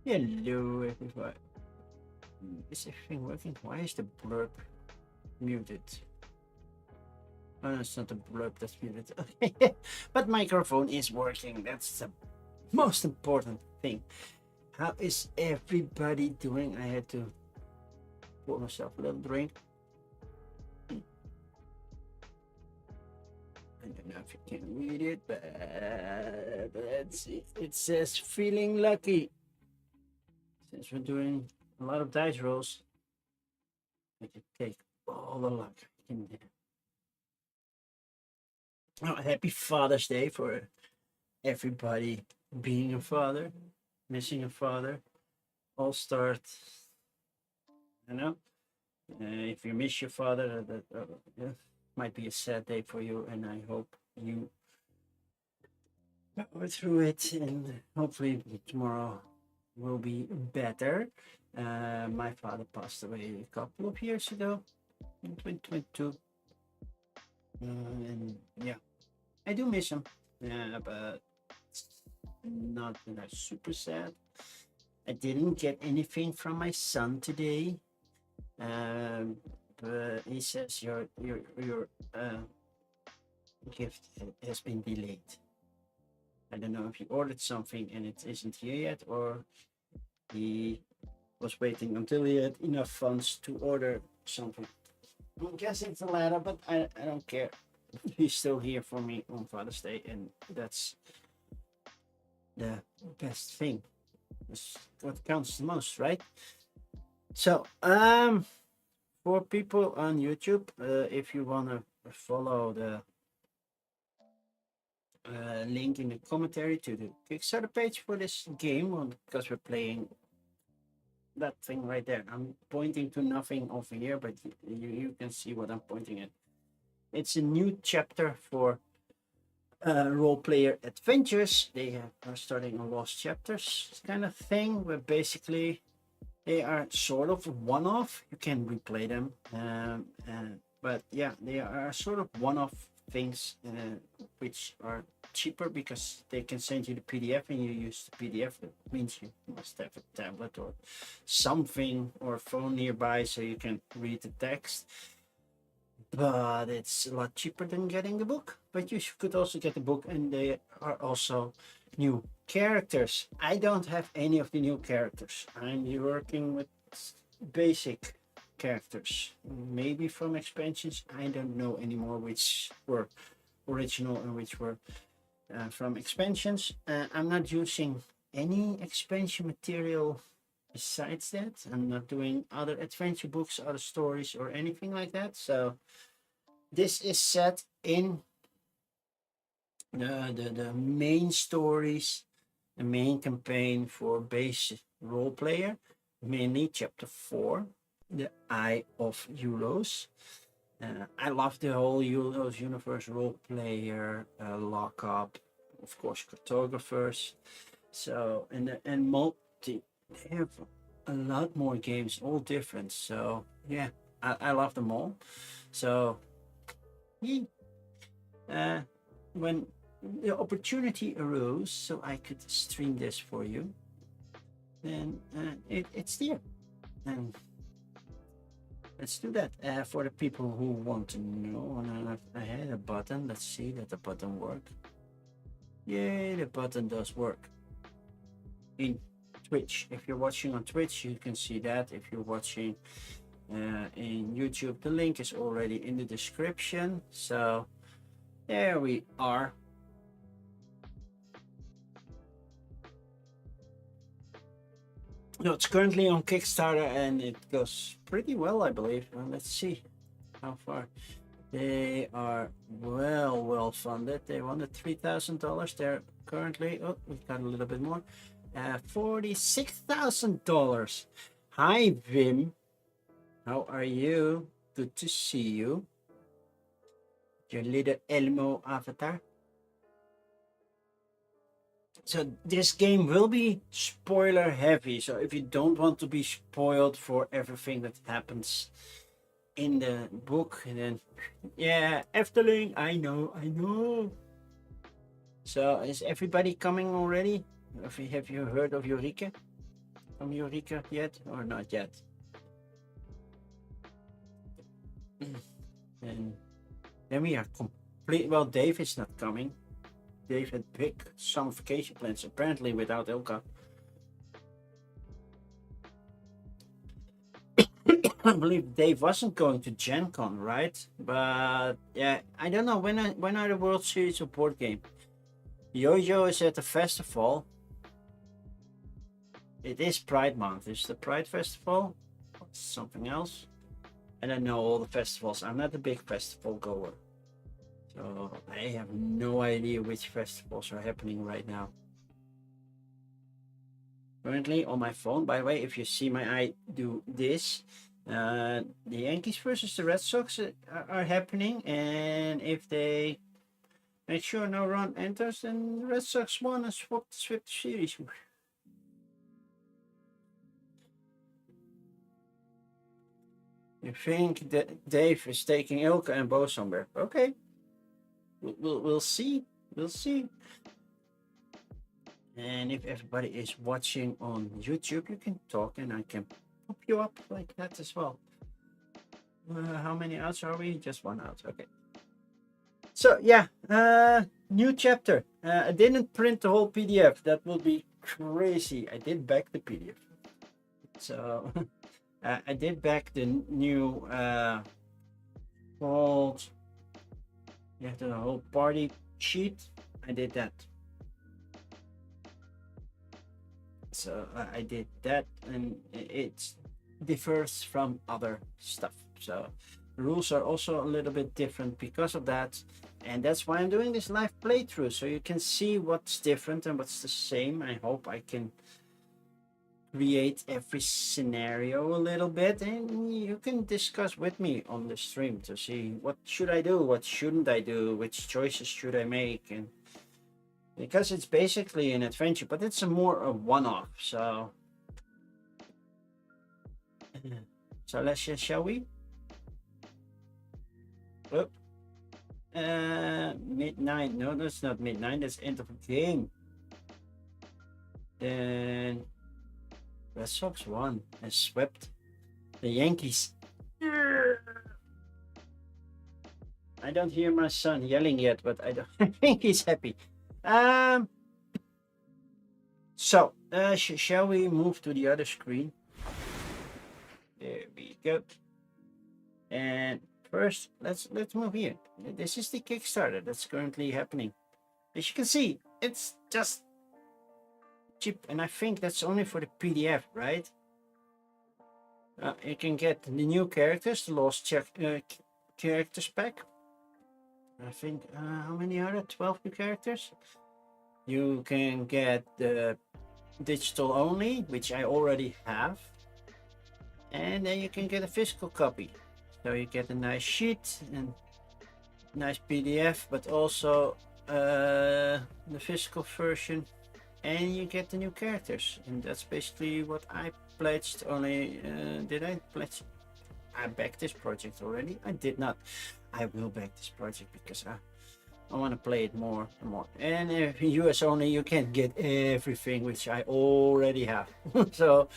Hello, everybody. Is everything working? Why is the blurb muted? Oh, no, it's not the blurb that's muted. Okay, but microphone is working. That's the most important thing. How is everybody doing? I had to pour myself a little drink. I don't know if you can read it, but let's see. It says feeling lucky. Since we're doing a lot of dice rolls, I can take all the luck in there. Oh, happy Father's Day for everybody being a father, missing a father. All start, you know. If you miss your father, that yeah, might be a sad day for you, and I hope you go through it, and hopefully tomorrow will be better. My father passed away a couple of years ago, in 2022, and yeah, I do miss him. Yeah, but not super sad. I didn't get anything from my son today. But he says your gift has been delayed. I don't know if he ordered something and it isn't here yet, or he was waiting until he had enough funds to order something. I'm guessing it's the latter, but I don't care. He's still here for me on Father's Day, and that's the best thing. That's what counts the most, right? So, for people on YouTube, if you want to follow the link in the commentary to the Kickstarter page for this game, because we're playing that thing right there. I'm pointing to nothing over here, but you can see what I'm pointing at. It's a new chapter for Rollplayer Adventures. They are starting a Lost Chapters kind of thing, where basically they are sort of one-off. You can replay them, but yeah, they are sort of one-off things, which are cheaper because they can send you the PDF and you use the PDF. That means you must have a tablet or something or a phone nearby so you can read the text. But it's a lot cheaper than getting the book. But you could also get the book, and they are also new characters. I don't have any of the new characters. I'm working with basic characters, maybe from expansions. I don't know anymore which were original and which were from expansions. I'm not using any expansion material besides that. I'm not doing other adventure books, other stories, or anything like that. So this is set in the main stories, the main campaign for base role player, mainly chapter 4, the Eye of Euros. I love the whole Euros universe, role player, lockup, of course, cartographers. So and multi, they have a lot more games, all different. So yeah, I love them all. So yeah, when the opportunity arose, so I could stream this for you, then it's there. And let's do that. For the people who want to know, I had a button. Let's see that the button works. Yay, the button does work. In Twitch, if you're watching on Twitch, you can see that. If you're watching in YouTube, the link is already in the description. So there we are. No, it's currently on Kickstarter and it goes pretty well, I believe. Let's see how far. They are well funded. They wanted $3,000. They're currently, oh, we've got a little bit more, $46,000. Hi, Vim. How are you? Good to see you. Your little Elmo avatar. So this game will be spoiler heavy. So if you don't want to be spoiled for everything that happens in the book, then yeah, Efteling, I know. So is everybody coming already? Have you heard of Eureka? from Eureka yet, or not yet? And then we are complete. Well, Dave is not coming. Dave had big summer vacation plans, apparently without Ilka. I believe Dave wasn't going to Gen Con, right? But yeah, I don't know when are the World Series of Board Game. Jojo is at the festival. It is Pride Month. Is the Pride Festival? Or something else? I don't know all the festivals. I'm not a big festival goer. So I have no idea which festivals are happening right now. Currently on my phone, by the way, if you see my eye do this, the Yankees versus the Red Sox are happening, and if they make sure no run enters, then the Red Sox won and swept the series. You think that Dave is taking Ilka and Bo somewhere? Okay, we'll see. We'll see. And if everybody is watching on YouTube, you can talk and I can pop you up like that as well. How many outs are we? Just one out. Okay. So yeah, new chapter. I didn't print the whole PDF. That would be crazy. I did back the PDF. So I did back the new called. You have the whole party sheet. I did that. So I did that, and it differs from other stuff. So rules are also a little bit different because of that, and that's why I'm doing this live playthrough, so you can see what's different and what's the same. I hope I can create every scenario a little bit, and you can discuss with me on the stream to see what should I do, what shouldn't I do, which choices should I make, and because it's basically an adventure, but it's more a one-off. So let's shall we? Oh, midnight. No, that's not midnight. That's end of the game. Then Red Sox won and swept the Yankees. I don't hear my son yelling yet, but I think he's happy. So shall we move to the other screen? There we go. And first, let's move here. This is the Kickstarter that's currently happening. As you can see, it's just cheap, and I think that's only for the PDF, right? You can get the new characters, the Lost Characters pack. I think, how many are there? 12 new characters. You can get the digital only, which I already have. And then you can get a physical copy. So you get a nice sheet and nice PDF, but also the physical version. And you get the new characters. And that's basically what I pledged. Only, did I pledge? I backed this project already. I did not. I will back this project because I want to play it more and more. And if in US only, you can get everything which I already have. So,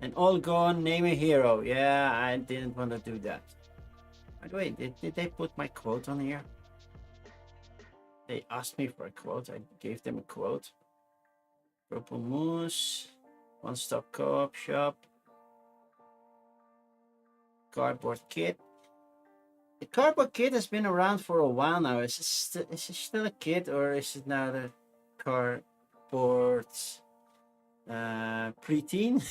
and all gone, name a hero. Yeah, I didn't want to do that. By the way, did they put my quote on here? They asked me for a quote. I gave them a quote. Purple Moose, One Stop Co-op Shop, Cardboard Kid. The Cardboard Kid has been around for a while now. Is it still a kid, or is it now the cardboard preteen?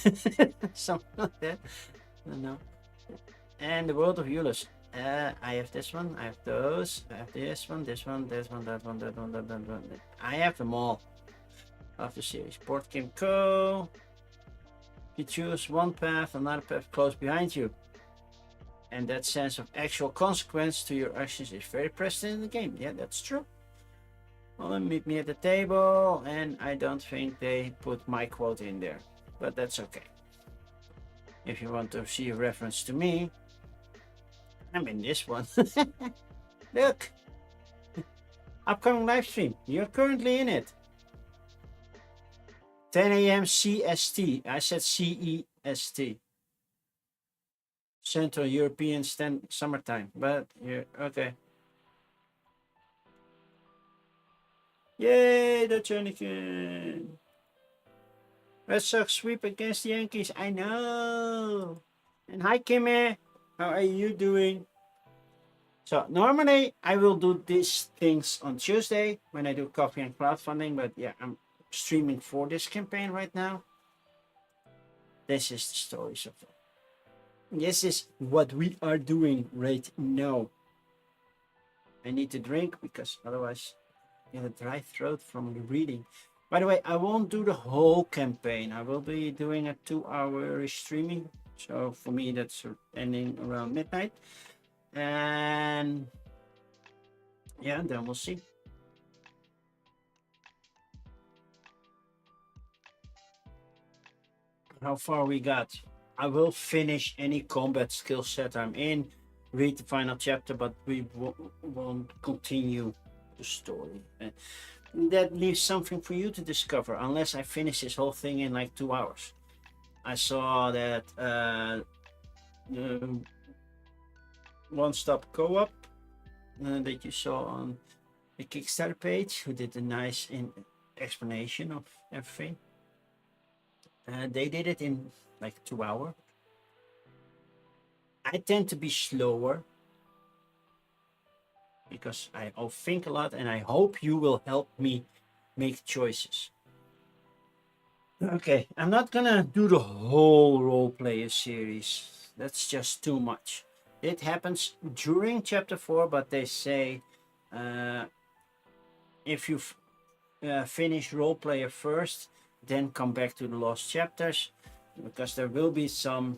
Something like that. I don't know. And the World of Euless. I have this one, I have those, I have this one, that one, that one. I have them all of the series. Board Game Co. You choose one path, another path close behind you. And that sense of actual consequence to your actions is very present in the game. Yeah, that's true. Well, then meet me at the table, and I don't think they put my quote in there, but that's okay. If you want to see a reference to me, I'm in this one. Look! Upcoming live stream. You're currently in it. 10 a.m. CST. I said CEST. Central European Summertime. But yeah, okay. Yay, the Hurricane. Red Sox sweep against the Yankees. I know. And hi, Kimmy. How are you doing? So normally I will do these things on Tuesday when I do coffee and crowdfunding. But yeah, I'm streaming for this campaign right now. This is the story so far. This is what we are doing right now. I need to drink because otherwise I get a dry throat from reading. By the way, I won't do the whole campaign. I will be doing a 2-hour streaming. So for me, that's ending around midnight. And yeah, then we'll see. How far we got. I will finish any combat skill set I'm in, read the final chapter, but we won't continue the story. That leaves something for you to discover, unless I finish this whole thing in like 2 hours. I saw that one-stop co-op that you saw on the Kickstarter page, who did a nice explanation of everything. They did it in like 2 hours. I tend to be slower because I think a lot, and I hope you will help me make choices. Okay, I'm not gonna do the whole Rollplayer series. That's just too much. It happens during chapter 4, but they say if you finish Rollplayer first, then come back to the lost chapters, because there will be some,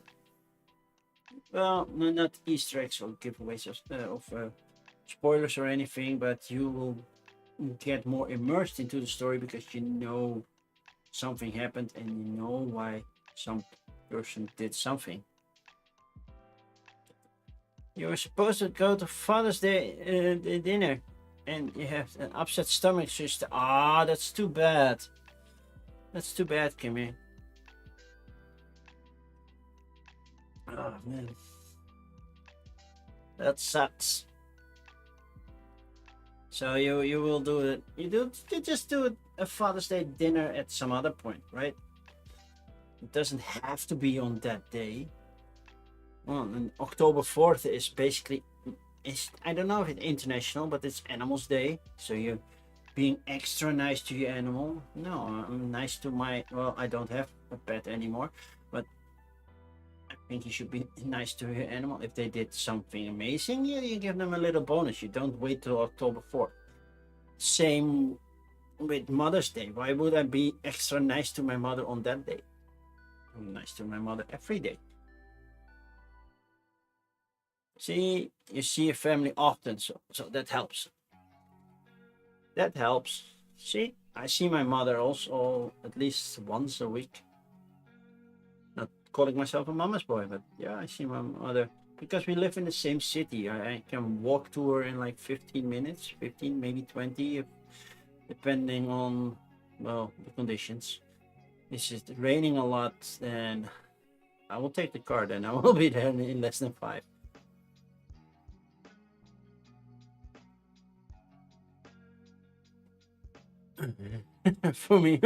well, not Easter eggs or giveaways of spoilers or anything, but you will get more immersed into the story because you know something happened and you know why some person did something. You were supposed to go to Father's Day dinner and you have an upset stomach, sister. Ah, that's too bad. That's too bad, Kimmy. Oh man, that sucks. So you will do it. You just do a Father's Day dinner at some other point, right? It doesn't have to be on that day. Well, and October 4th is basically, I don't know if it's international, but it's Animals Day. So you're being extra nice to your animal. No, I'm nice to my, well, I don't have a pet anymore, but I think you should be nice to your animal. If they did something amazing, yeah, you give them a little bonus. You don't wait till October 4th. Same with Mother's Day. Why would I be extra nice to my mother on that day? I'm nice to my mother every day. See, you see your family often, so that helps. That helps. See, I see my mother also at least once a week. Not calling myself a mama's boy, but yeah, I see my mother because we live in the same city. I can walk to her in like 15 minutes, 15, maybe 20, depending on, well, the conditions. It's just raining a lot, then I will take the car, then I will be there in less than 5. For me,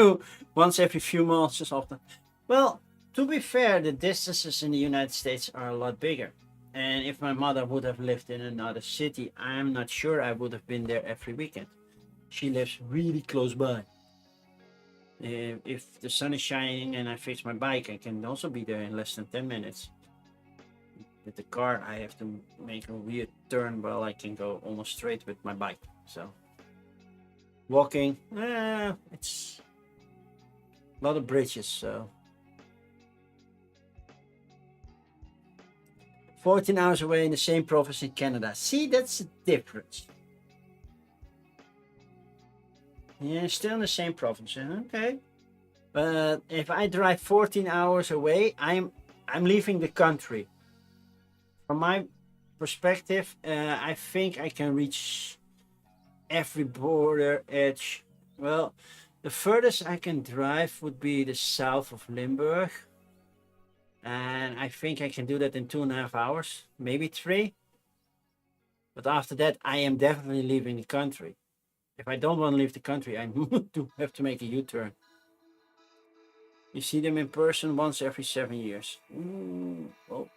once every few months is often. Well, to be fair, the distances in the United States are a lot bigger. And if my mother would have lived in another city, I'm not sure I would have been there every weekend. She lives really close by. If the sun is shining and I fix my bike, I can also be there in less than 10 minutes. With the car, I have to make a weird turn while I can go almost straight with my bike. So walking, it's a lot of bridges. So 14 hours away in the same province in Canada. See, that's the difference. Yeah, still in the same province. Okay. But if I drive 14 hours away, I'm leaving the country. From my perspective, I think I can reach every border edge. Well, The furthest I can drive would be the south of Limburg. And I think I can do that in 2.5 hours, maybe 3. But after that, I am definitely leaving the country. If I don't want to leave the country, I do have to make a U-turn. You see them in person once every 7 years. Oh.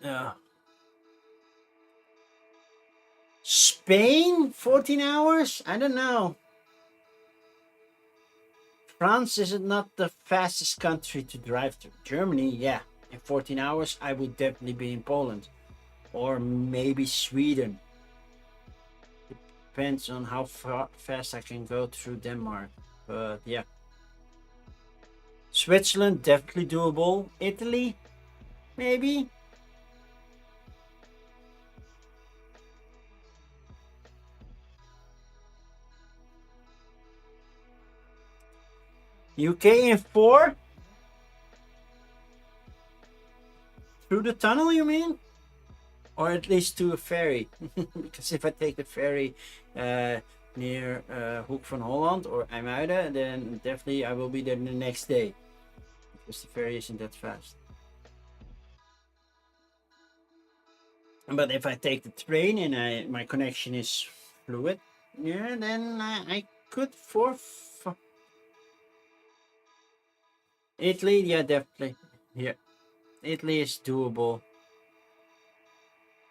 Yeah. Spain, 14 hours? I don't know. France is not the fastest country to drive to. Germany, yeah. In 14 hours, I would definitely be in Poland. Or maybe Sweden. Depends on how fast I can go through Denmark. But yeah. Switzerland, definitely doable. Italy, maybe. UK in 4? Through the tunnel, you mean? Or at least to a ferry. Because if I take the ferry near Hoek van Holland or IJmuiden, then definitely I will be there the next day. Because the ferry isn't that fast. But if I take the train and my connection is fluid, yeah, then I could Italy, yeah, definitely. Yeah, Italy is doable.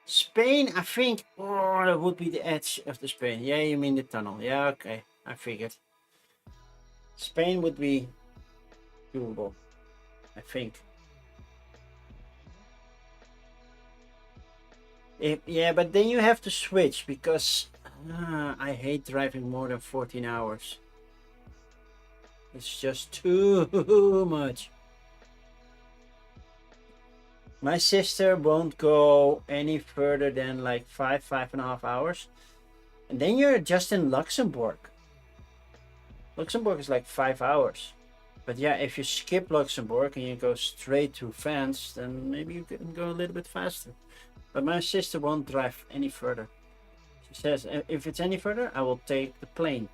Spain, I think, that would be the edge of the Spain. Yeah, you mean the tunnel. Yeah, okay, I figured. Spain would be doable, I think. Yeah, but then you have to switch because I hate driving more than 14 hours. It's just too much. My sister won't go any further than like 5.5 hours. And then you're just in Luxembourg. Luxembourg is like 5 hours. But yeah, if you skip Luxembourg and you go straight to France, then maybe you can go a little bit faster. But my sister won't drive any further. She says, if it's any further, I will take the plane.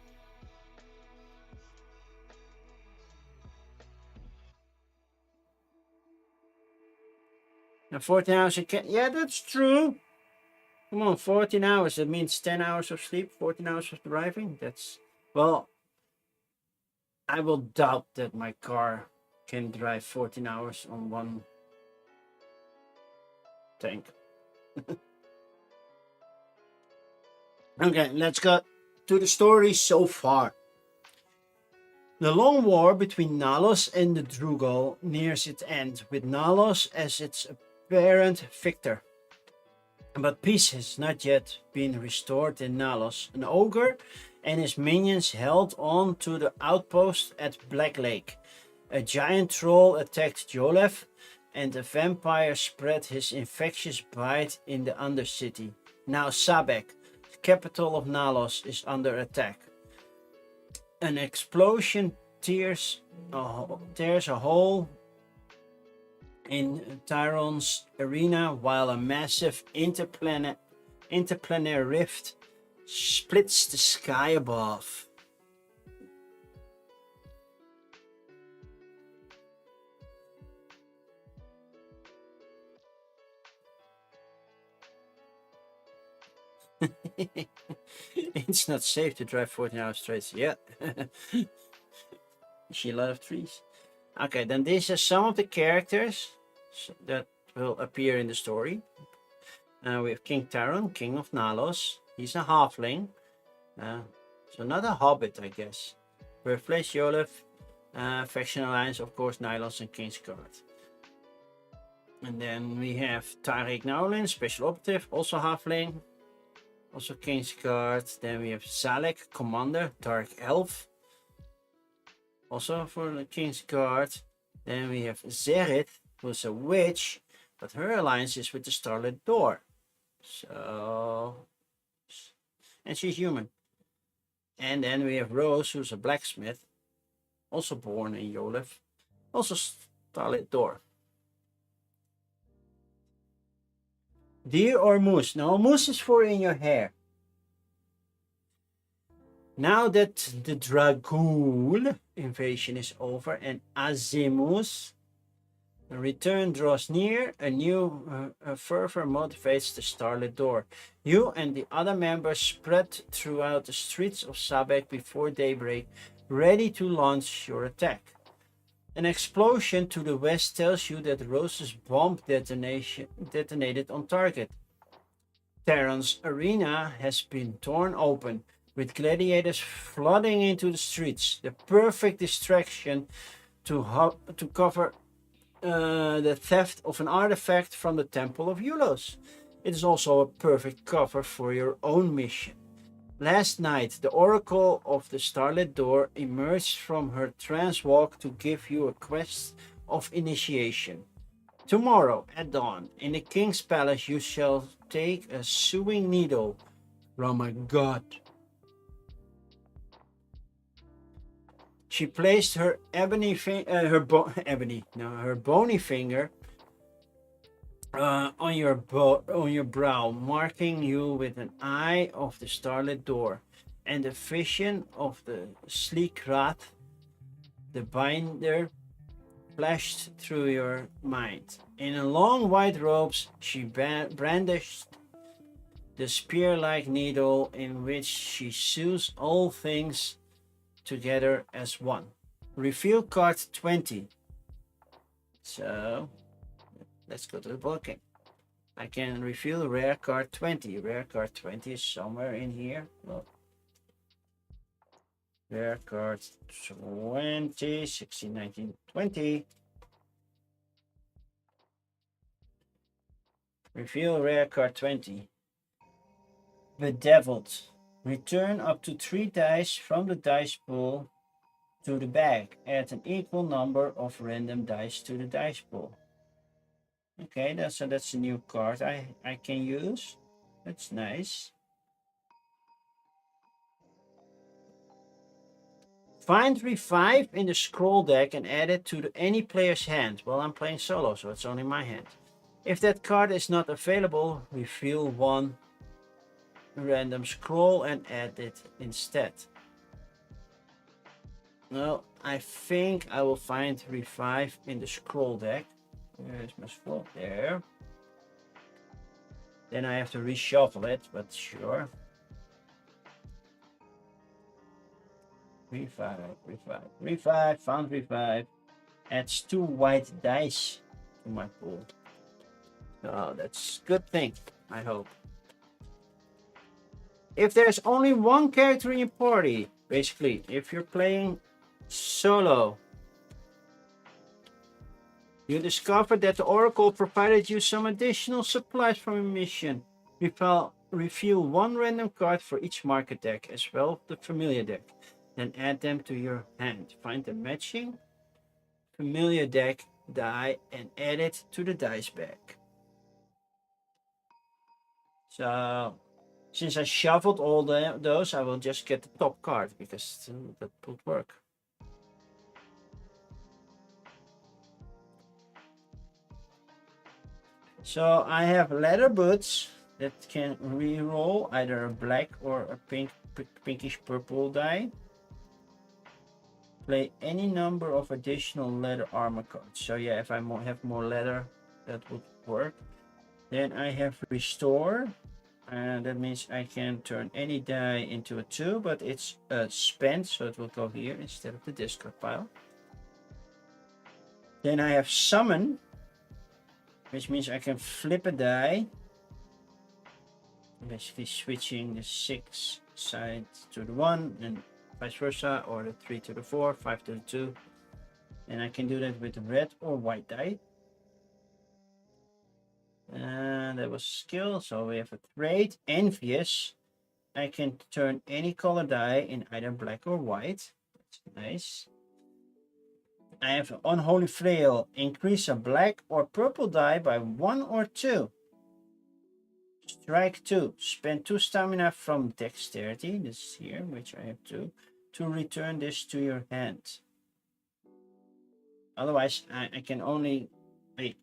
Now 14 hours, yeah, that's true. Come on, 14 hours, that means 10 hours of sleep, 14 hours of driving. That's, well, I will doubt that my car can drive 14 hours on one tank. Okay, let's go to the story so far. The long war between Nalos and the Drugal nears its end, with Nalos as its apparent victor. But peace has not yet been restored in Nalos. An ogre and his minions held on to the outpost at Black Lake. A giant troll attacked Jolef, and a vampire spread his infectious bite in the Undercity. Now Sabek, the capital of Nalos, is under attack. An explosion tears a hole in Tyron's arena, while a massive interplanar rift splits the sky above. It's not safe to drive 14 hours straight yet. She a lot of trees. Okay, then these are some of the characters that will appear in the story. We have King Taron, King of Nalos. He's a halfling. So not a hobbit, I guess. Birthplace Yolef. Faction Alliance, of course, Nylons and Kingsguard. And then we have Tariq Naulin, Special Operative, also halfling. Also Kingsguard. Then we have Zalek, Commander, Dark Elf. Also for the Kingsguard. Then we have Zerith, who's a witch, but her alliance is with the Starlit Door. So, and she's human. And then we have Rose, who's a blacksmith, also born in Yolef, also Starlit Door. Deer or moose? No, moose is for in your hair. Now that the Dragoon invasion is over and Azimus return draws near, a new fervor motivates the starlit door. You and the other members spread throughout the streets of Sabek before daybreak, ready to launch your attack. An explosion to the west tells you that Rose's bomb detonated on target. Terran's arena has been torn open, with gladiators flooding into the streets, the perfect distraction to cover the theft of an artifact from the Temple of Eulos. It is also a perfect cover for your own mission. Last night, the Oracle of the Starlit Door emerged from her trance walk to give you a quest of initiation. Tomorrow, at dawn, in the King's Palace, you shall take a sewing needle from a god. She placed her bony finger on your brow, marking you with an eye of the starlit door, and a vision of the sleek wrath, the binder, flashed through your mind. In a long white robes, she brandished the spear-like needle in which she sews all things together as one. Reveal card 20. So let's go to the board game. I can reveal rare card 20. Rare card 20 is somewhere in here. Well, rare card 20, 16, 19, 20. Reveal rare card 20. Bedeviled. Return up to 3 dice from the dice pool to the bag. Add an equal number of random dice to the dice pool. Okay, that's a new card I can use. That's nice. Find Revive in the scroll deck and add it to any player's hand. Well, I'm playing solo, so it's only my hand. If that card is not available, reveal one random scroll and add it instead. Well, I think I will find Revive in the scroll deck. Where's my scroll? There. Then I have to reshuffle it, but sure. Revive, found Revive. Adds 2 white dice to my pool. Oh, that's a good thing, I hope. If there's only one character in your party, basically, if you're playing solo, you discover that the Oracle provided you some additional supplies from a mission. Reveal 1 random card for each market deck, as well as the familiar deck. Then add them to your hand. Find the matching familiar deck die and add it to the dice bag. So, since I shuffled all those, I will just get the top card because that would work. So I have leather boots that can re-roll either a black or a pinkish purple die. Play any number of additional leather armor cards. So yeah, if I have more leather, that would work. Then I have restore. And that means I can turn any die into a 2, but it's spent, so it will go here instead of the discard pile. Then I have summon, which means I can flip a die, basically switching the 6 side to the 1 and vice versa, or the 3 to the 4, 5 to the 2. And I can do that with red or white die. And that was skill, so we have a trade. Envious. I can turn any color die in either black or white. That's nice. I have an Unholy Flail. Increase a black or purple die by 1 or 2. Strike 2. Spend 2 stamina from Dexterity, this is here, which I have 2, to return this to your hand. Otherwise, I can only... Wait.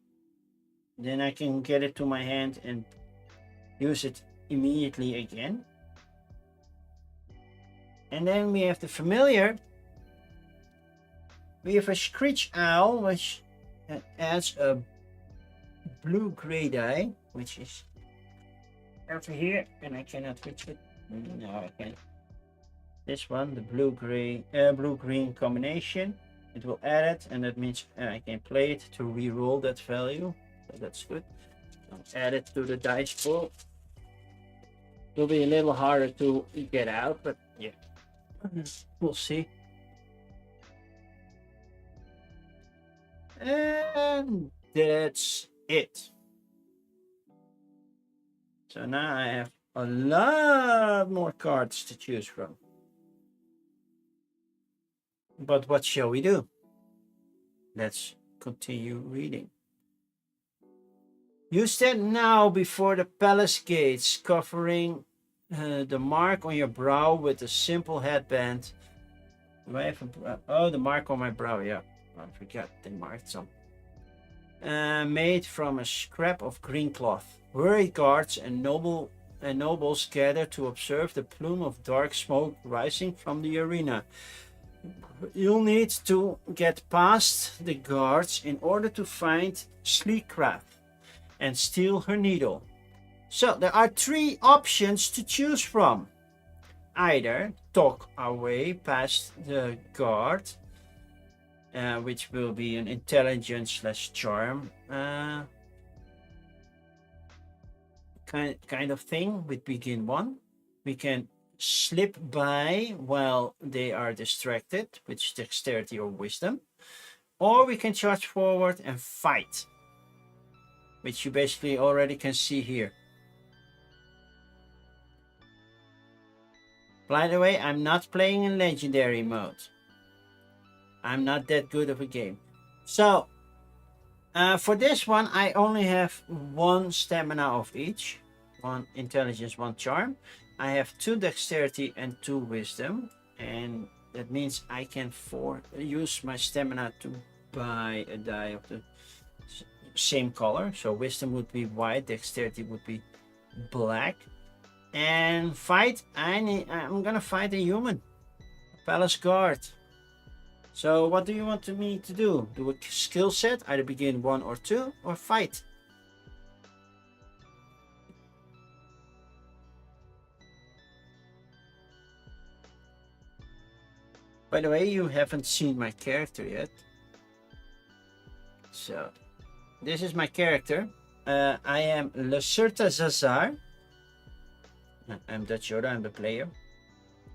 Then I can get it to my hand and use it immediately again. And then we have the familiar. We have a Screech Owl, which adds a blue-gray die, which is over here, and I cannot reach it. No, I can't. This one, the blue-green combination. It will add it, and that means I can play it to re-roll that value. So that's good. I'll add it to the dice pool. It will be a little harder to get out, but yeah, we'll see. And that's it. So now I have a lot more cards to choose from. But what shall we do? Let's continue reading. You stand now before the palace gates, covering the mark on your brow with a simple headband. Do I have oh, the mark on my brow, yeah. I forgot they marked some. Made from a scrap of green cloth. Worried guards and nobles gather to observe the plume of dark smoke rising from the arena. You'll need to get past the guards in order to find Sleecraft and steal her needle. So there are 3 options to choose from. Either talk our way past the guard, which will be an intelligence/charm kind of thing with begin 1. We can slip by while they are distracted, which dexterity or wisdom, or we can charge forward and fight, which you basically already can see here. By the way, I'm not playing in legendary mode. I'm not that good of a game. So for this one, I only have 1 stamina of each, 1 intelligence, 1 charm. I have 2 dexterity and 2 wisdom, and that means I can use my stamina to buy a die of the same color. So wisdom would be white, dexterity would be black. And fight, I'm gonna fight a human, a palace guard. So what do you want me to do? Do a skill set, either begin 1 or 2, or fight? By the way, you haven't seen my character yet. So, this is my character. I am Lacerta Zazar. I'm Dutch Yoda, I'm the player.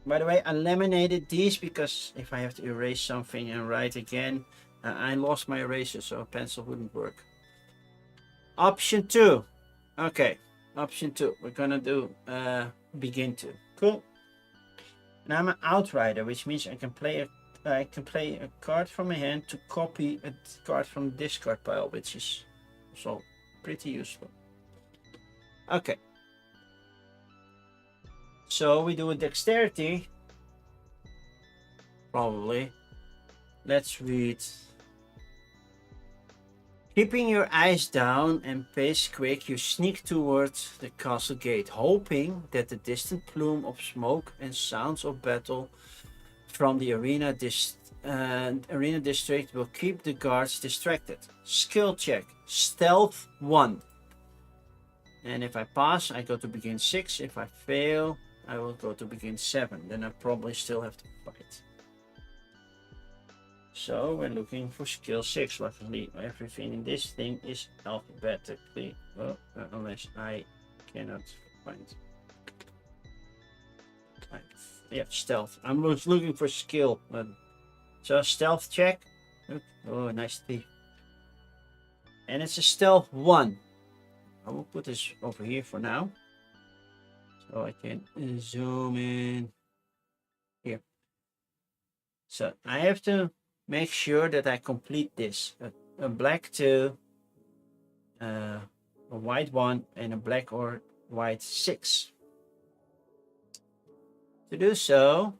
By the way, I laminated these because if I have to erase something and write again, I lost my eraser, so a pencil wouldn't work. Option 2. Okay, option 2. We're gonna do begin 2. Cool. And I'm an outrider, which means I can play a card from my hand to copy a card from the discard pile, which is also pretty useful. Okay. So we do a dexterity. Probably. Let's read. Keeping your eyes down and pace quick, you sneak towards the castle gate, hoping that the distant plume of smoke and sounds of battle from the arena district will keep the guards distracted. Skill check, stealth 1. And if I pass, I go to begin 6. If I fail, I will go to begin 7. Then I probably still have to fight. So we're looking for skill 6. Luckily, everything in this thing is alphabetically. Well, unless I cannot find. Yeah, stealth. I'm looking for skill. So stealth check. Oh, nice thief. And it's a stealth 1. I will put this over here for now, so I can zoom in here. So I have to make sure that I complete this. A black 2, a white 1, and a black or white 6. To do so,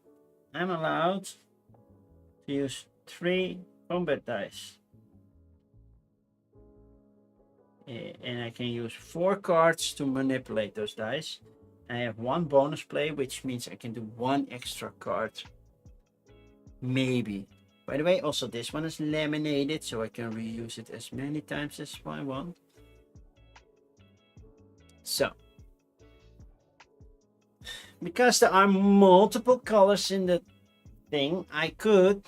I'm allowed to use 3 combat dice. And I can use 4 cards to manipulate those dice. I have 1 bonus play, which means I can do 1 extra card. Maybe. By the way, also this one is laminated, so I can reuse it as many times as I want. So, because there are multiple colors in the thing, I could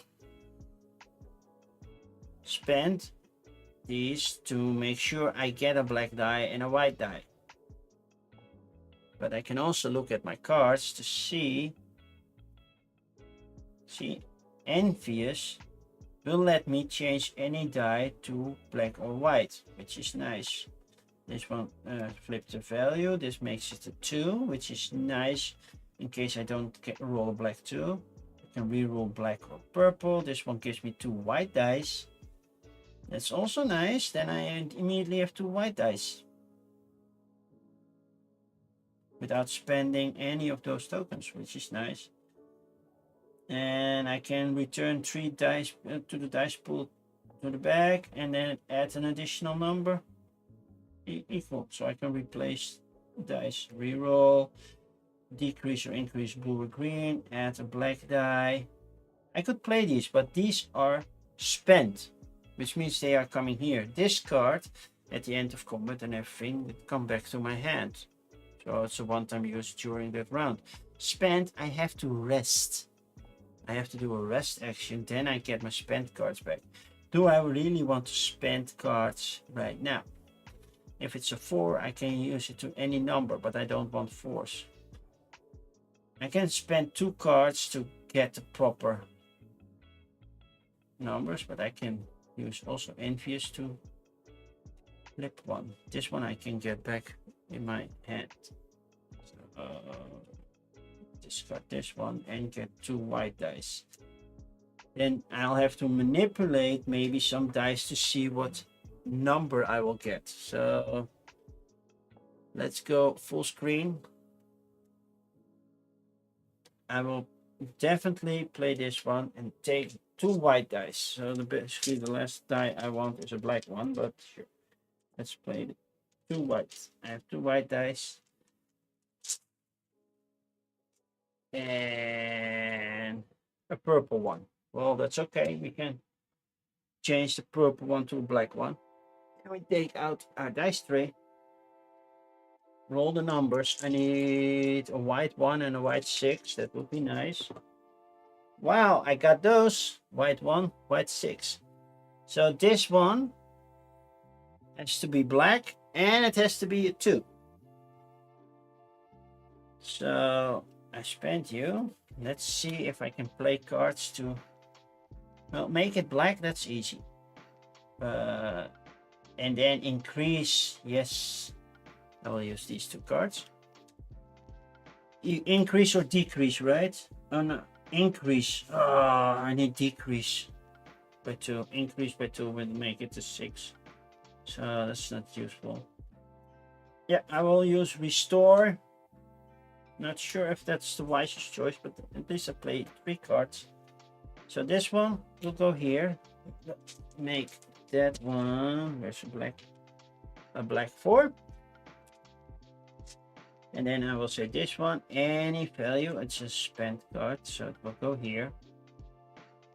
spend these to make sure I get a black die and a white die. But I can also look at my cards to see Envious will let me change any die to black or white, which is nice. This one flips the value. This makes it a 2, which is nice in case I don't roll a black 2. I can re-roll black or purple. This one gives me 2 white dice. That's also nice. Then I immediately have 2 white dice without spending any of those tokens, which is nice. And I can return 3 dice to the dice pool to the bag, and then add an additional number equal. So I can replace dice, reroll, decrease or increase blue or green, add a black die. I could play these, but these are spent, which means they are coming here. Discard at the end of combat, and everything will come back to my hand. So it's a one-time use during that round. Spent, I have to rest. I have to do a rest action, then I get my spent cards back. Do I really want to spend cards right now? If it's a 4, I can use it to any number, but I don't want 4s. I can spend 2 cards to get the proper numbers, but I can use also Envious to flip 1. This one I can get back in my hand. So, discard this one and get 2 white dice. Then I'll have to manipulate maybe some dice to see what number I will get. So let's go full screen. I will definitely play this one and take 2 white dice. So basically the last die I want is a black one, but sure. Let's play the 2 whites. I have 2 white dice. And a purple one. Well, that's okay. We can change the purple one to a black one. And we take out our dice tray. Roll the numbers. I need a white 1 and a white 6. That would be nice. Wow, I got those. White 1, white 6. So this one has to be black and it has to be a 2. So I spent you. Let's see if I can play cards to, well, make it black. That's easy. And then increase. Yes, I will use these 2 cards. You increase or decrease, right? Oh no, increase. Oh, I need decrease by 2. Increase by 2 will make it a 6. So that's not useful. Yeah, I will use restore. Not sure if that's the wisest choice, but at least I played 3 cards. So this one will go here. Make that one. Where's a black 4. And then I will say this one, any value. It's a spent card, so it will go here.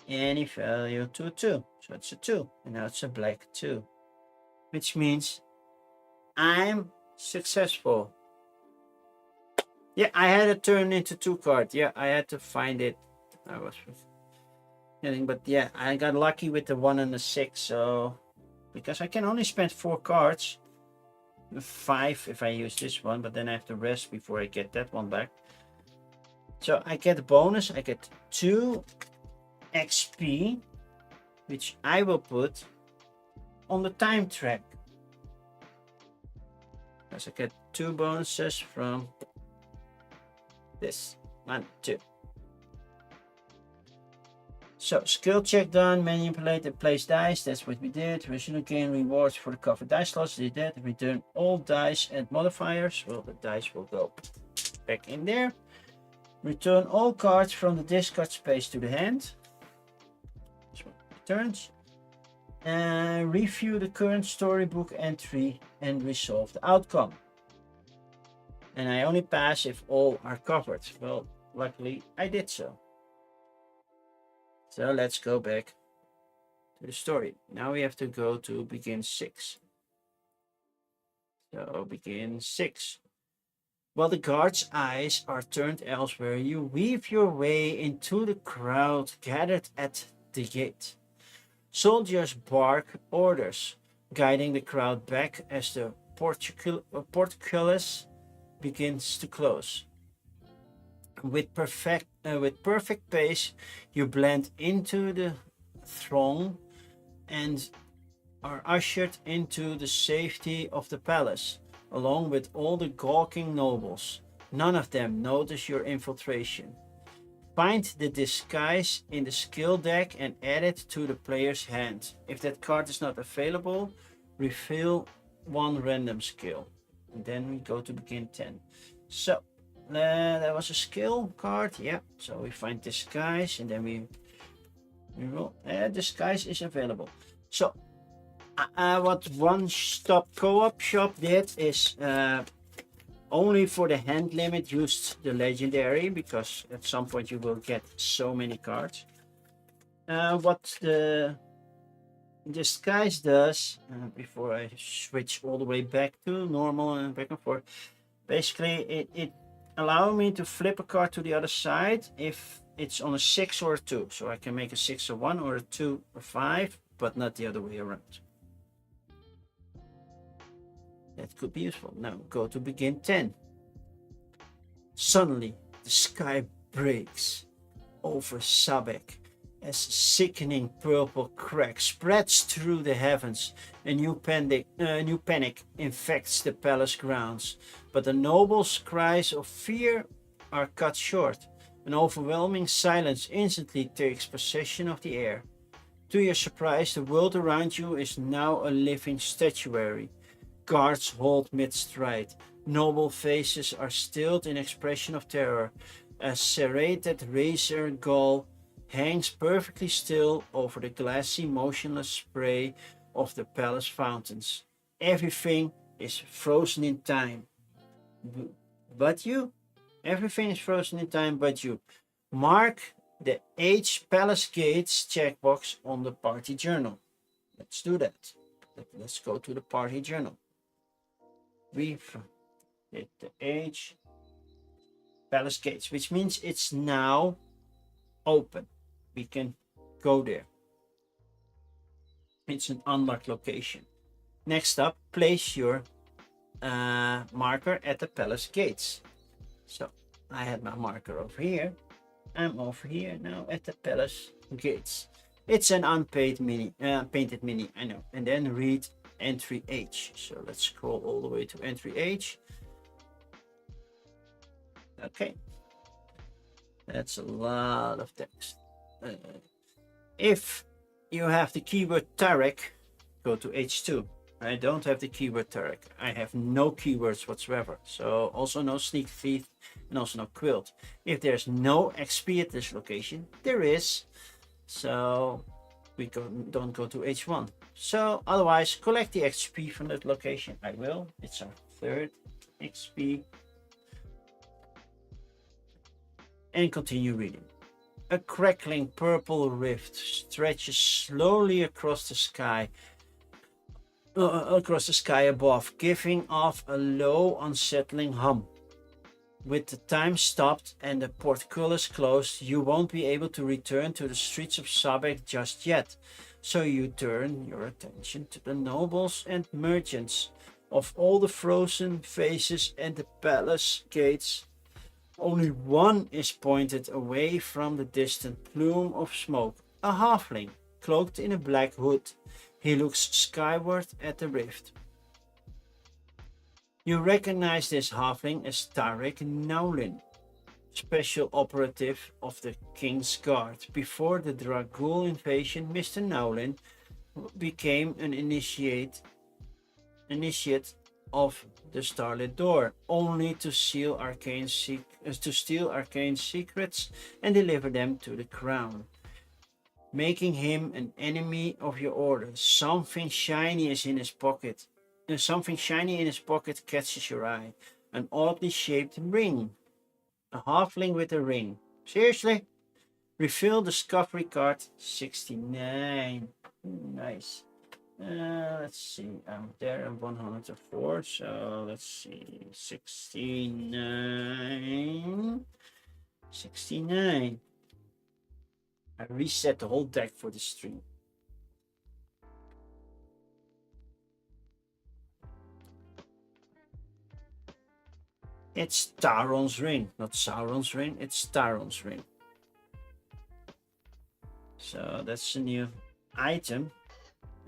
Any value to a 2. So it's a 2. And now it's a black 2. Which means I'm successful. Yeah, I had to turn into 2 cards. Yeah, I had to find it. I was getting, but yeah, I got lucky with the 1 and the 6. So because I can only spend 4 cards, 5 if I use this one, but then I have to rest before I get that one back. So I get a bonus. I get 2 XP, which I will put on the time track. Because I get 2 bonuses from this 1, 2. So skill check done, manipulate and place dice, that's what we did. Original gain rewards for the covered dice slots, did that. Return all dice and modifiers. Well, the dice will go back in there. Return all cards from the discard space to the hand. That's what it returns. Review the current storybook entry and resolve the outcome. And I only pass if all are covered. Well, luckily I did so. So let's go back to the story. Now we have to go to begin 6. So begin 6. While the guard's eyes are turned elsewhere, you weave your way into the crowd gathered at the gate. Soldiers bark orders, guiding the crowd back as the portcullis begins to close. With perfect pace, you blend into the throng and are ushered into the safety of the palace, along with all the gawking nobles. None of them notice your infiltration. Find the disguise in the skill deck and add it to the player's hand. If that card is not available, refill one random skill. And then we go to begin 10. So, that was a skill card, yeah. So we find disguise and then we roll. Disguise is available. So, what One Stop Co-op Shop did is only for the hand limit used the legendary, because at some point you will get so many cards. What the disguise does, before I switch all the way back to normal and back and forth, basically it allows me to flip a card to the other side if it's on a 6 or a 2. So I can make a 6 a 1 or a 2 a 5, but not the other way around. That could be useful. Now go to begin 10. Suddenly the sky breaks over Sabek as sickening purple crack spreads through the heavens. A new panic infects the palace grounds, but the nobles' cries of fear are cut short. An overwhelming silence instantly takes possession of the air. To your surprise, the world around you is now a living statuary. Guards hold mid-stride. Noble faces are stilled in expression of terror. A serrated razor gull hangs perfectly still over the glassy, motionless spray of the palace fountains. Everything is frozen in time. But you? Everything is frozen in time but you. Mark the H Palace Gates checkbox on the party journal. Let's do that. Let's go to the party journal. We've hit the H Palace Gates, which means it's now open. We can go there. It's an unlocked location. Next up, place your marker at the palace gates. So I had my marker over here. I'm over here now at the palace gates. It's an unpainted mini, I know. And then read entry H. So let's scroll all the way to entry H. Okay. That's a lot of text. If you have the keyword Tarek, go to H2. I don't have the keyword Tarek. I have no keywords whatsoever. So also no sneak thief and also no quilt. If there's no XP at this location, there is. So we don't go to H1. So otherwise, collect the XP from that location. I will. It's our third XP. And continue reading. A crackling purple rift stretches slowly across the sky above, giving off a low, unsettling hum. With the time stopped and the portcullis closed, you won't be able to return to the streets of Sabek just yet, so you turn your attention to the nobles and merchants. Of all the frozen faces and the palace gates, only one is pointed away from the distant plume of smoke, a halfling, cloaked in a black hood. He looks skyward at the rift. You recognize this halfling as Tarek Naulin, special operative of the King's Guard. Before the Dragul invasion, Mr. Naulin became an initiate of the Starlit Door, only to steal arcane secrets and deliver them to the crown. making him an enemy of your order. Something shiny is in his pocket. Something shiny in his pocket catches your eye. An oddly shaped ring. A halfling with a ring. Seriously? Refill discovery card 69. Nice. Let's see. I'm there at 104. So let's see. 69. 69. I reset the whole deck for the stream. It's Taron's ring, not Sauron's ring. It's Taron's ring. So that's a new item.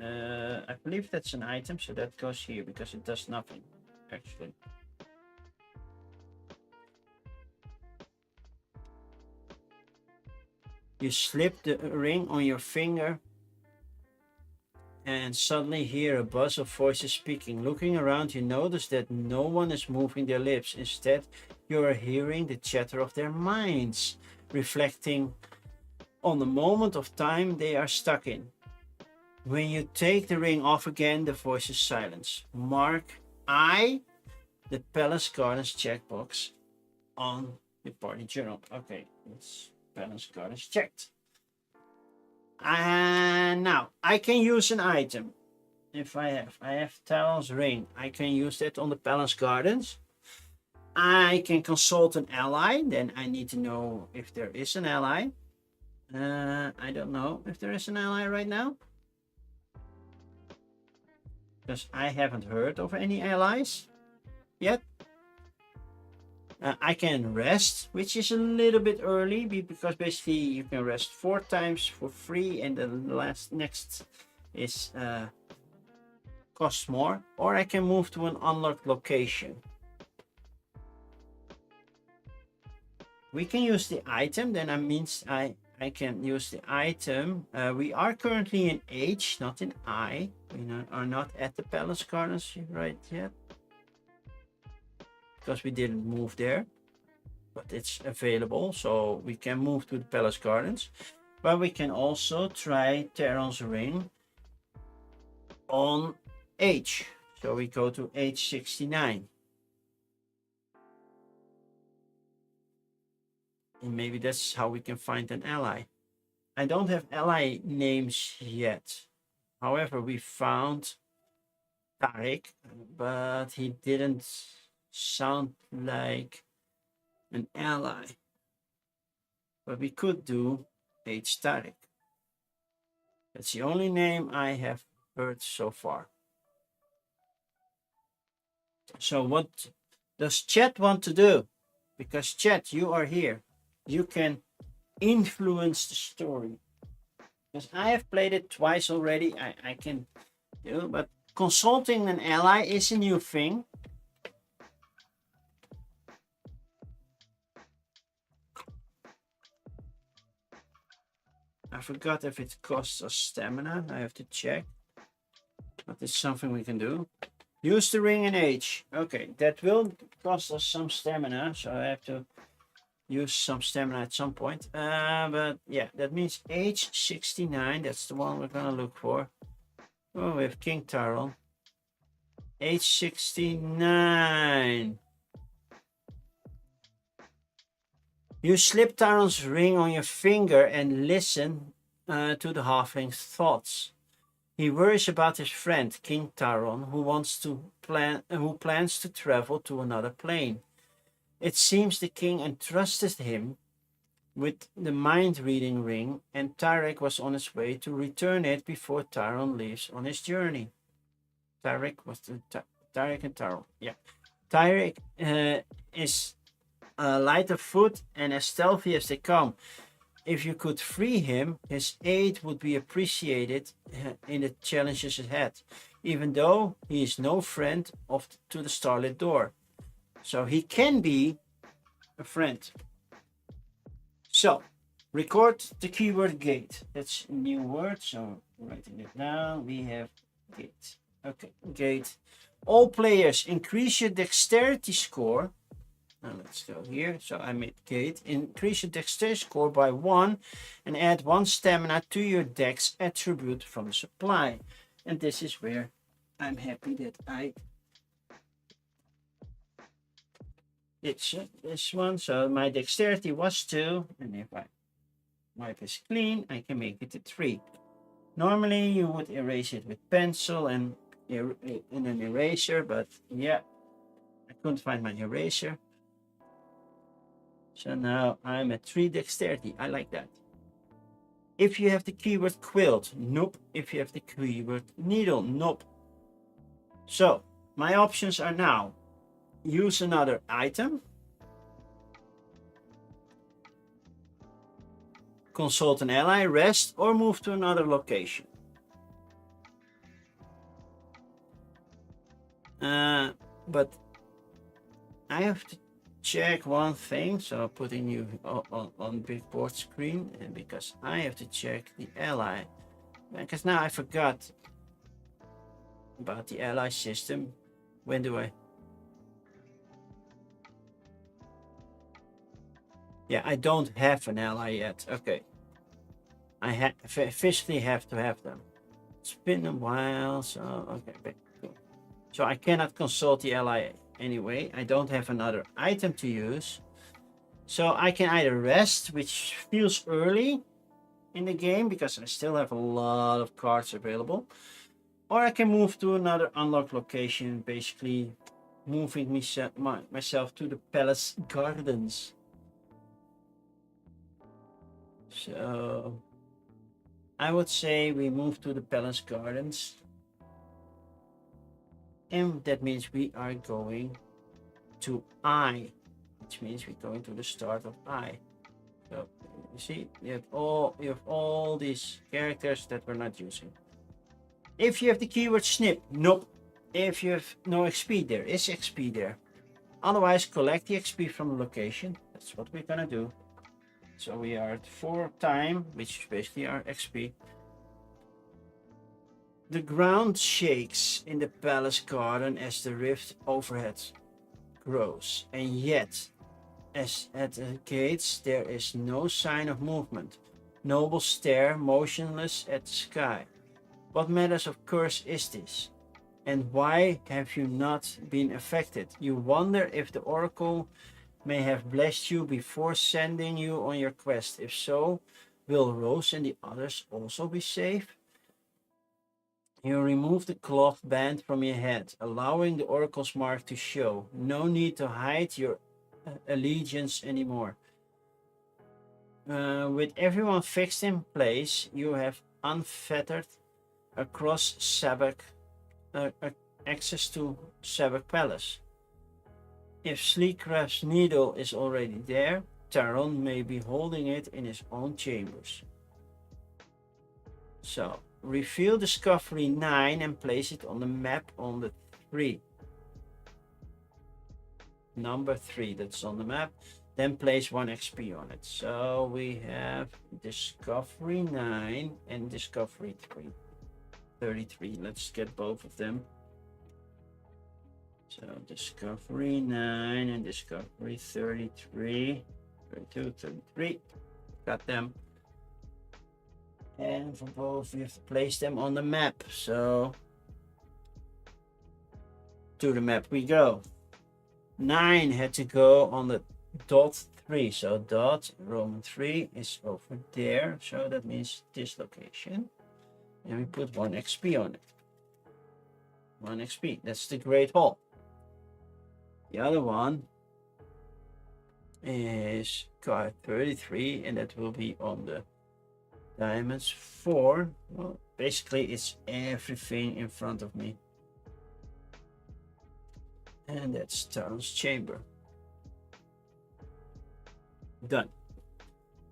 I believe that's an item, so that goes here because it does nothing, actually. You slip the ring on your finger and suddenly hear a buzz of voices speaking. Looking around, you notice that no one is moving their lips. Instead, you are hearing the chatter of their minds, reflecting on the moment of time they are stuck in. When you take the ring off again, the voices silence. Mark I, the Palace Gardens checkbox on the party journal. Okay, it's Palace Gardens checked. And now I can use an item. If I have Talon's ring, I can use that on the Palace Gardens. I can consult an ally. Then I need to know if there is an ally. I don't know if there is an ally right now, because I haven't heard of any allies yet. I can rest, which is a little bit early because basically you can rest 4 times for free, and the next is costs more. Or I can move to an unlocked location. We can use the item, then that means I can use the item. We are currently in H, not in I. We are not at the Palace Gardens right yet, because we didn't move there, but it's available, so we can move to the Palace Gardens. But we can also try Taron's ring on H. So we go to H69. And maybe that's how we can find an ally. I don't have ally names yet. However, we found Tarek, but he didn't sound like an ally. But we could do H Tarek. That's the only name I have heard so far. So what does chat want to do? Because chat, you are here. You can influence the story. Because I have played it twice already. I can do, but consulting an ally is a new thing. I forgot if it costs us stamina. I have to check. But it's something we can do. Use the ring in H. Okay, that will cost us some stamina, so I have to use some stamina at some point. But yeah, that means H69. That's the one we're gonna look for. Oh, we have King Taron. H69. You slip Taron's ring on your finger and listen to the halfling's thoughts. He worries about his friend King Taron, who plans to travel to another plane. It seems the king entrusted him with the mind-reading ring, and Tarek was on his way to return it before Taron leaves on his journey. Tarek and Taron. Yeah, Tarek is light of foot and as stealthy as they come. If you could free him, his aid would be appreciated in the challenges ahead, even though he is no friend to the Starlit Door. So he can be a friend. So, record the keyword gate. That's a new word, so writing it down. We have gate. Okay, gate. All players increase your dexterity score Now let's go here. So I made gate. Increase your dexterity score by 1 and add 1 stamina to your dex attribute from the supply. And this is where I'm happy that I did this one. So my dexterity was 2, and if I wipe this clean, I can make it a 3. Normally you would erase it with pencil and in an eraser, but yeah, I couldn't find my eraser. So now I'm at 3 dexterity. I like that. If you have the keyword quilt, nope. If you have the keyword needle, nope. So my options are now use another item, consult an ally, rest, or move to another location. But I have to check one thing, so I'm putting you on big board screen, and because I have to check the ally, because now I forgot about the ally system. When do I? Yeah, I don't have an ally yet. Okay, I officially have to have them. It's been a while, so okay, cool. So I cannot consult the ally anyway. I don't have another item to use, so I can either rest, which feels early in the game because I still have a lot of cards available, or I can move to another unlocked location, basically moving myself to the palace gardens. So I would say we move to the palace gardens, and that means we are going to I, which means we're going to the start of I. So you see, you have all these characters that we're not using. If you have the keyword snip, nope. If you have no XP, there is XP there. Otherwise, collect the XP from the location. That's what we're gonna do. So we are at 4 time, which is basically our XP. The ground shakes in the palace garden as the rift overhead grows, and yet, as at the gates, there is no sign of movement. Nobles stare motionless at the sky. What matters of curse is this? And why have you not been affected? You wonder if the oracle may have blessed you before sending you on your quest. If so, will Rose and the others also be safe? You remove the cloth band from your head, allowing the oracle's mark to show. No need to hide your allegiance anymore. With everyone fixed in place, you have unfettered across Sabak access to Sabak Palace. If Sleecraft's needle is already there, Taron may be holding it in his own chambers. So, reveal Discovery 9 and place it on the map on the 3. Number 3, that's on the map. Then place 1 XP on it. So we have Discovery 9 and Discovery 3. 33, let's get both of them. So Discovery 9 and Discovery 33. 32, 33. Got them. And for both, we have to place them on the map. So to the map we go. 9 had to go on the dot 3. So dot Roman 3 is over there. So that means this location. And we put 1 XP on it. 1 XP. That's the Great Hall. The other one is card 33, and that will be on the diamonds 4. Well, basically it's everything in front of me. And that's Taron's chamber. Done.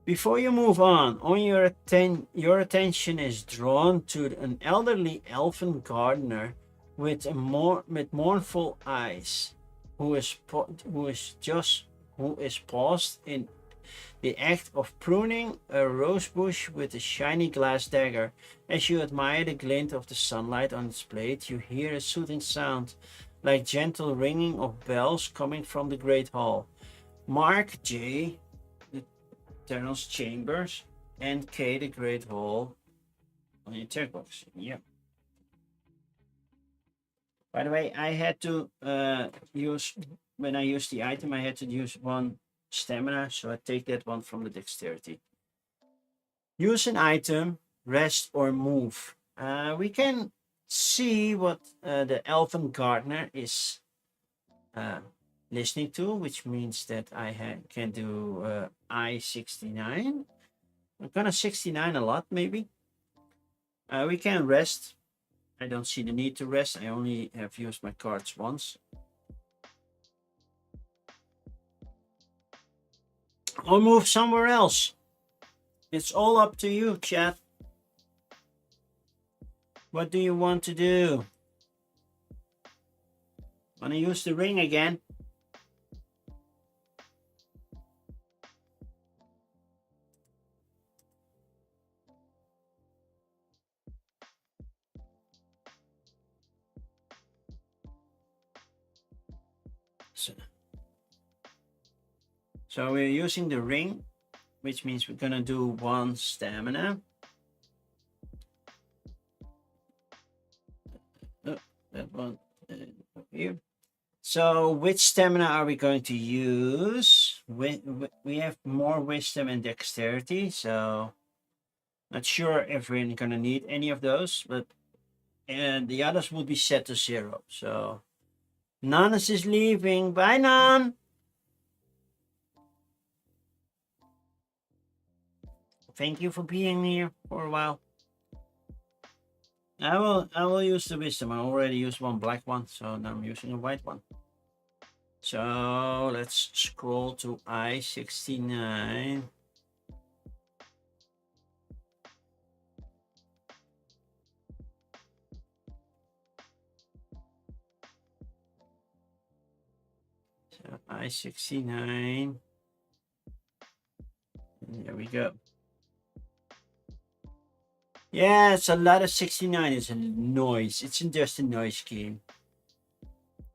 Before you move on your attention is drawn to an elderly elfin gardener with mournful eyes, who is paused in the act of pruning a rose bush with a shiny glass dagger. As you admire the glint of the sunlight on its blade, you hear a soothing sound, like gentle ringing of bells coming from the great hall. Mark J, the Eternal's Chambers, and K, the Great Hall on your checkbox. Yeah. By the way, I had to use, when I use the item, I had to use 1 stamina, so I take that one from the dexterity. Use an item, rest or move. We can see what the Elven Gardener is listening to, which means that I can do I-69. I'm gonna 69 a lot, maybe. We can rest. I don't see the need to rest. I only have used my cards once. Or move somewhere else. It's all up to you, chat. What do you want to do? Wanna use the ring again? So we're using the ring, which means we're gonna do 1 stamina. Oh, that one here. So which stamina are we going to use? We have more wisdom and dexterity, so not sure if we're gonna need any of those, but and the others will be set to 0. So Nanas is leaving. Bye, Nan. Thank you for being here for a while. I will use the wisdom. I already used 1 black one, so now I'm using a white one. So let's scroll to I-69. So I-69. And there we go. Yeah, it's a lot of 69. It's a noise. It's just a noise game.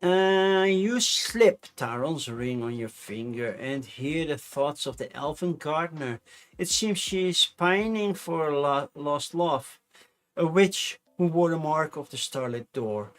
You slip Taron's ring on your finger and hear the thoughts of the Elven Gardener. It seems she is pining for a lost love, a witch who wore the mark of the starlit door.